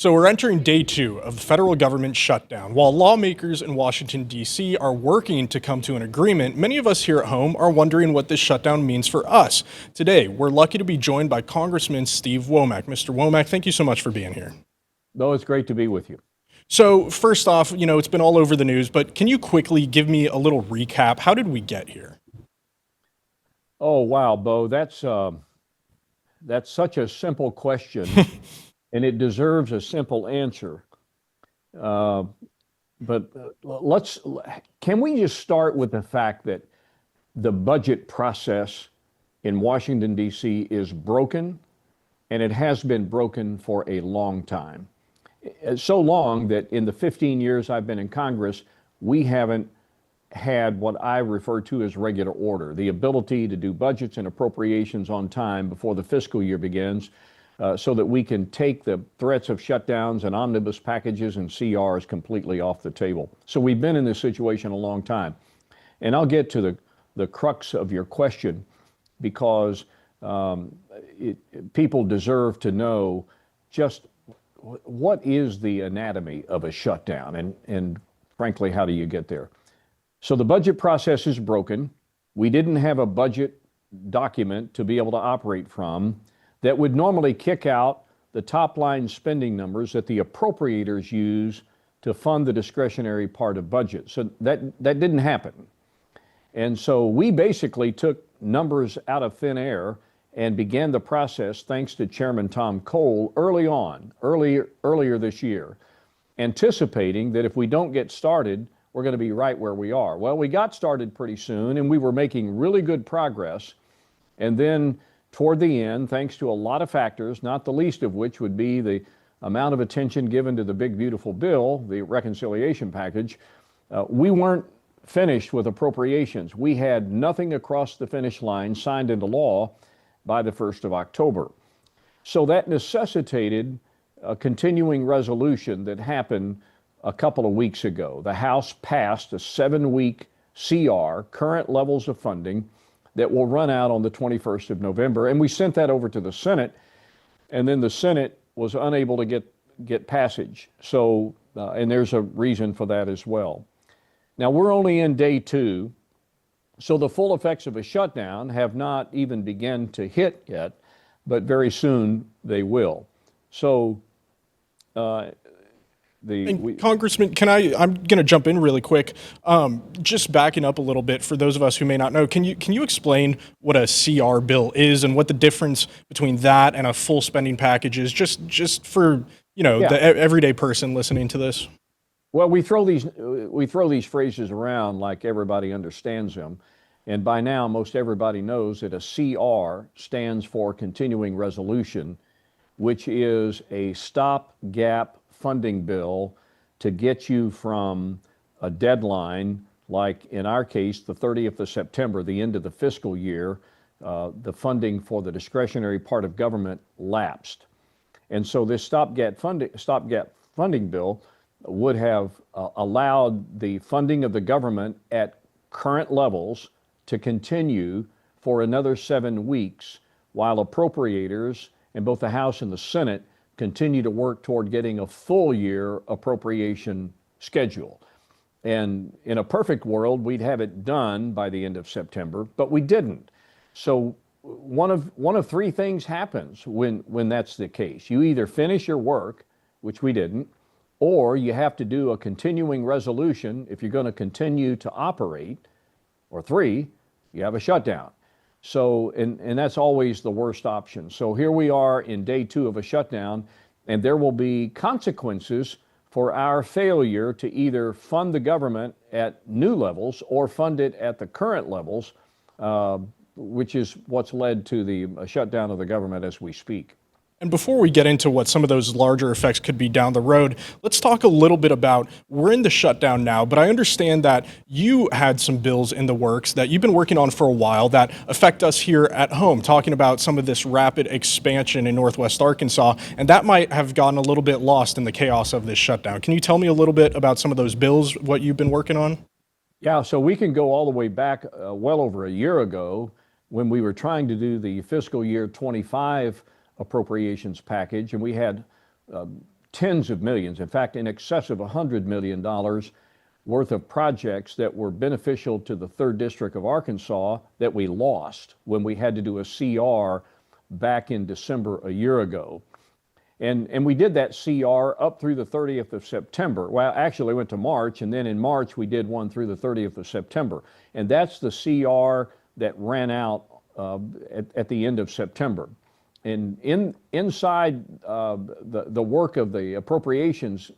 So we're entering day two of the federal government shutdown. While lawmakers in Washington, D.C. are working to come to an agreement, many of us here at home are wondering what this shutdown means for us. Today, we're lucky to be joined by Congressman Steve Womack. Mr. Womack, thank you so much for being here. No, it's great to be with you. So first off, it's been all over the news, but can you quickly give me a little recap? How did we get here? Oh, wow, Beau, that's such a simple question, and it deserves a simple answer. Uh, but can we just start with the fact that the budget process in Washington, D.C. is broken, and it has been broken for a long time. So long that in the 15 years I've been in Congress, we haven't had what I refer to as regular order, the ability to do budgets and appropriations on time before the fiscal year begins, so that we can take the threats of shutdowns and omnibus packages and CRs completely off the table. So we've been in this situation a long time. And I'll get to the crux of your question, because people deserve to know just what is the anatomy of a shutdown, and frankly, how do you get there? So the budget process is broken. We didn't have a budget document to be able to operate from that would normally kick out the top line spending numbers that the appropriators use to fund the discretionary part of budget. So that didn't happen. And so we basically took numbers out of thin air and began the process, thanks to Chairman Tom Cole, earlier this year, anticipating that if we don't get started, we're going to be right where we are. Well, we got started pretty soon, and we were making really good progress. And then toward the end, thanks to a lot of factors, not the least of which would be the amount of attention given to the big, beautiful bill, the reconciliation package, we weren't finished with appropriations. We had nothing across the finish line signed into law by the 1st of October. So that necessitated a continuing resolution that happened a couple of weeks ago. The House passed a 7-week CR, current levels of funding, that will run out on the 21st of November. And we sent that over to the Senate, and then the Senate was unable to get passage. So, and there's a reason for that as well. Now, we're only in day two, so the full effects of a shutdown have not even begun to hit yet, but very soon they will. So, Congressman, I'm going to jump in really quick. Just backing up a little bit for those of us who may not know, can you explain what a CR bill is and what the difference between that and a full spending package is, just for, the everyday person listening to this? Well, we throw these phrases around like everybody understands them. And by now, most everybody knows that a CR stands for continuing resolution, which is a stopgap funding bill to get you from a deadline, like in our case, the 30th of September, the end of the fiscal year. The funding for the discretionary part of government lapsed. And so this stopgap funding bill would have allowed the funding of the government at current levels to continue for another 7 weeks, while appropriators in both the House and the Senate continue to work toward getting a full year appropriation schedule. And in a perfect world, we'd have it done by the end of September, but we didn't. So one of three things happens when that's the case. You either finish your work, which we didn't, or you have to do a continuing resolution if you're going to continue to operate, or three, you have a shutdown. So, and that's always the worst option. So here we are in day two of a shutdown, and there will be consequences for our failure to either fund the government at new levels or fund it at the current levels, which is what's led to the shutdown of the government as we speak. And before we get into what some of those larger effects could be down the road, let's talk a little bit about, we're in the shutdown now, but I understand that you had some bills in the works that you've been working on for a while that affect us here at home, talking about some of this rapid expansion in Northwest Arkansas, and that might have gotten a little bit lost in the chaos of this shutdown. Can you tell me a little bit about some of those bills, what you've been working on? Yeah, so we can go all the way back well over a year ago when we were trying to do the fiscal year 25 appropriations package, and we had tens of millions, in fact, in excess of $100 million worth of projects that were beneficial to the 3rd District of Arkansas that we lost when we had to do a CR back in December a year ago. And we did that CR up through the 30th of September. Well, actually, it went to March, and then in March, we did one through the 30th of September. And that's the CR that ran out at the end of September. And inside the work of the Appropriations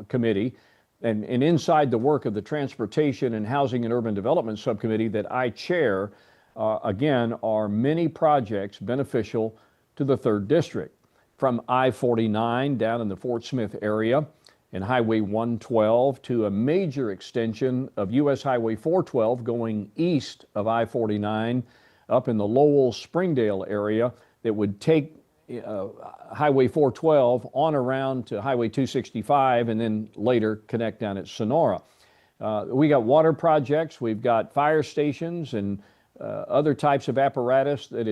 Committee, and inside the work of the Transportation and Housing and Urban Development Subcommittee that I chair, again, are many projects beneficial to the 3rd District. From I-49 down in the Fort Smith area and Highway 112 to a major extension of U.S. Highway 412 going east of I-49 up in the Lowell-Springdale area that would take Highway 412 on around to Highway 265 and then later connect down at Sonora. We got water projects, we've got fire stations and other types of apparatus that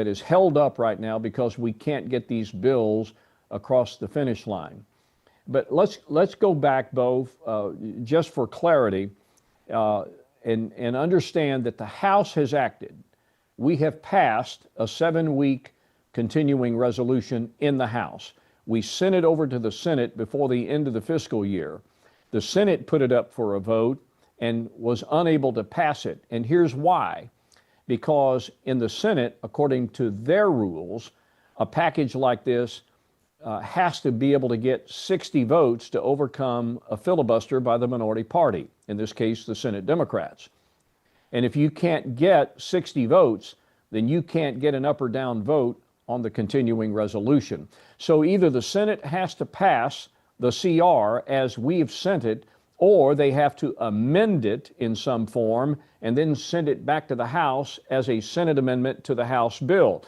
is held up right now because we can't get these bills across the finish line. But let's go back, Beau, just for clarity, and understand that the House has acted. We have passed a 7-week continuing resolution in the House. We sent it over to the Senate before the end of the fiscal year. The Senate put it up for a vote and was unable to pass it. And here's why. Because in the Senate, according to their rules, a package like this has to be able to get 60 votes to overcome a filibuster by the minority party, in this case, the Senate Democrats. And if you can't get 60 votes, then you can't get an up or down vote on the continuing resolution. So either the Senate has to pass the CR as we've sent it, or they have to amend it in some form and then send it back to the House as a Senate amendment to the House bill.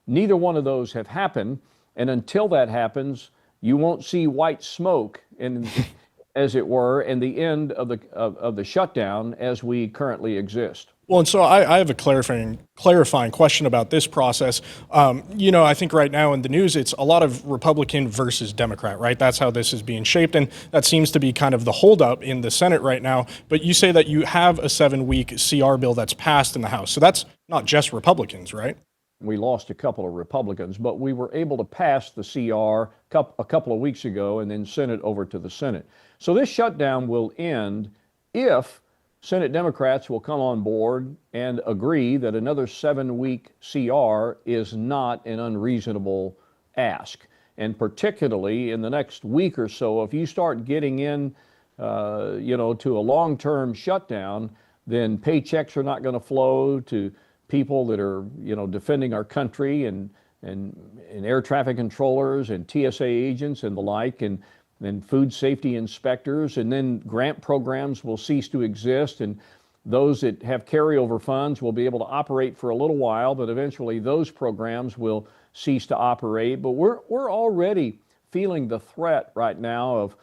Neither one of those have happened, and until that happens, you won't see white smoke, as it were, in the end of the shutdown as we currently exist. Well, and so I have a clarifying question about this process. I think right now in the news, it's a lot of Republican versus Democrat, right? That's how this is being shaped, and that seems to be kind of the holdup in the Senate right now. But you say that you have a 7-week CR bill that's passed in the House. So that's not just Republicans, right? We lost a couple of Republicans, but we were able to pass the CR a couple of weeks ago and then send it over to the Senate. So this shutdown will end if Senate Democrats will come on board and agree that another 7-week CR is not an unreasonable ask. And particularly in the next week or so, if you start getting in, to a long-term shutdown, then paychecks are not going to flow to people that are, defending our country and air traffic controllers and TSA agents and the like, and food safety inspectors, and then grant programs will cease to exist, and those that have carryover funds will be able to operate for a little while, but eventually those programs will cease to operate. But we're already feeling the threat right now of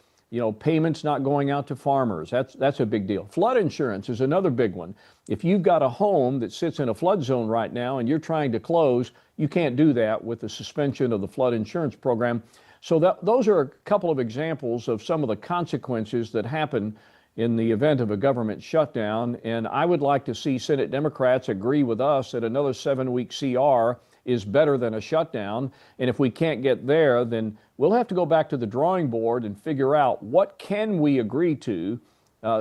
payments not going out to farmers. That's a big deal. Flood insurance is another big one. If you've got a home that sits in a flood zone right now and you're trying to close, you can't do that with the suspension of the flood insurance program. So those are a couple of examples of some of the consequences that happen in the event of a government shutdown. And I would like to see Senate Democrats agree with us that another 7-week CR is better than a shutdown. And if we can't get there, then we'll have to go back to the drawing board and figure out what can we agree to,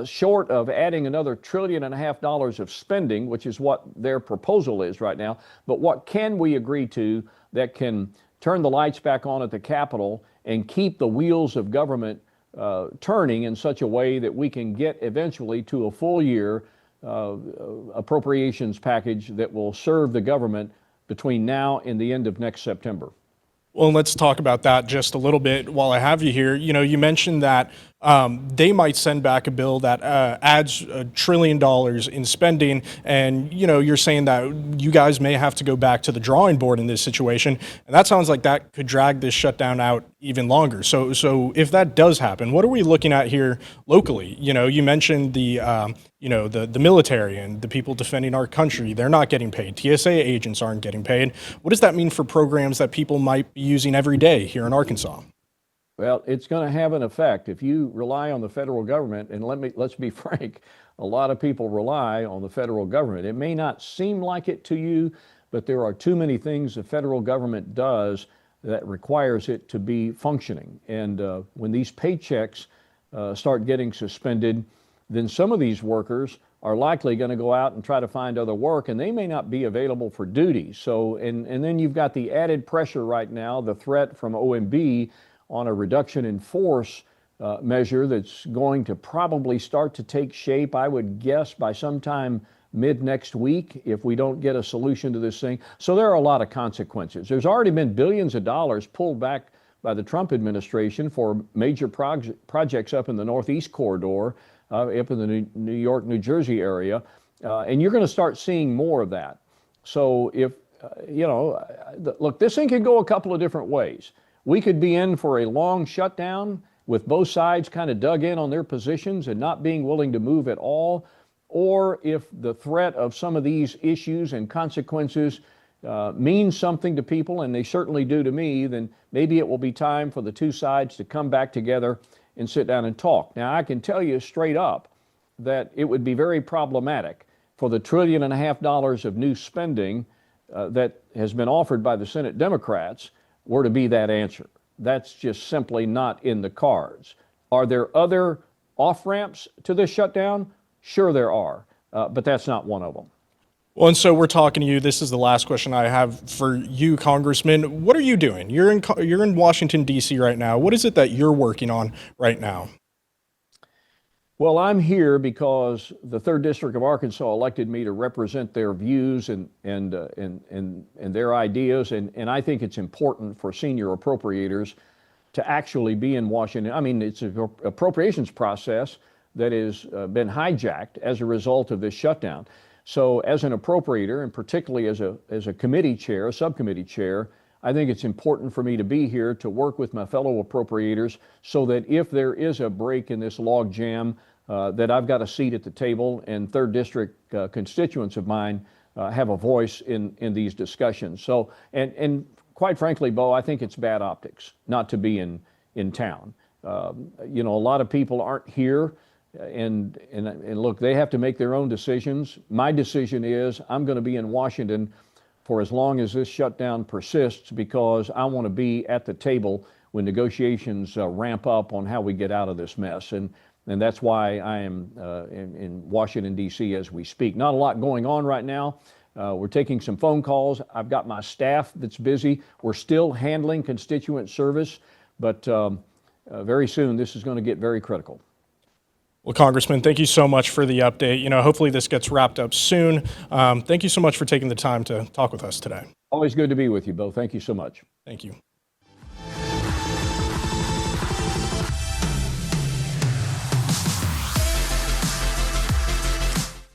short of adding another $1.5 trillion of spending, which is what their proposal is right now. But what can we agree to that can turn the lights back on at the Capitol and keep the wheels of government turning in such a way that we can get eventually to a full year appropriations package that will serve the government between now and the end of next September. Well, let's talk about that just a little bit while I have you here. You mentioned that they might send back a bill that adds $1 trillion in spending, and you're saying that you guys may have to go back to the drawing board in this situation, and that sounds like that could drag this shutdown out even longer. So if that does happen, what are we looking at here locally? You mentioned the military and the people defending our country. They're not getting paid. TSA agents aren't getting paid. What does that mean for programs that people might be using every day here in Arkansas? Well, it's going to have an effect if you rely on the federal government. And let's be frank, a lot of people rely on the federal government. It may not seem like it to you, but there are too many things the federal government does that requires it to be functioning. And when these paychecks start getting suspended, then some of these workers are likely going to go out and try to find other work, and they may not be available for duty. So, and then you've got the added pressure right now, the threat from OMB on a reduction in force measure that's going to probably start to take shape, I would guess, by sometime mid next week if we don't get a solution to this thing. So there are a lot of consequences. There's already been billions of dollars pulled back by the Trump administration for major projects up in the Northeast corridor, up in the New York, New Jersey area, and you're going to start seeing more of that. So if, look, this thing could go a couple of different ways. We could be in for a long shutdown with both sides kind of dug in on their positions and not being willing to move at all. Or if the threat of some of these issues and consequences means something to people, and they certainly do to me, then maybe it will be time for the two sides to come back together and sit down and talk. Now, I can tell you straight up that it would be very problematic for the $1.5 trillion of new spending that has been offered by the Senate Democrats were to be that answer. That's just simply not in the cards. Are there other off-ramps to this shutdown? Sure there are, but that's not one of them. Well, and so we're talking to you. This is the last question I have for you, Congressman. What are you doing? You're in Washington, D.C. right now. What is it that you're working on right now? Well, I'm here because the 3rd District of Arkansas elected me to represent their views and their ideas, and I think it's important for senior appropriators to actually be in Washington. I mean, it's an appropriations process that has been hijacked as a result of this shutdown. So as an appropriator, and particularly as a committee chair, a subcommittee chair, I think it's important for me to be here to work with my fellow appropriators so that if there is a break in this log jam, that I've got a seat at the table, and 3rd District constituents of mine have a voice in these discussions. So, and quite frankly, Beau, I think it's bad optics not to be in town. A lot of people aren't here. And look, they have to make their own decisions. My decision is I'm going to be in Washington for as long as this shutdown persists, because I want to be at the table when negotiations ramp up on how we get out of this mess. And that's why I am in Washington, D.C. as we speak. Not a lot going on right now. We're taking some phone calls. I've got my staff that's busy. We're still handling constituent service, but very soon this is going to get very critical. Well, Congressman, thank you so much for the update. Hopefully this gets wrapped up soon. Thank you so much for taking the time to talk with us today. Always good to be with you, Beau. Thank you so much. Thank you.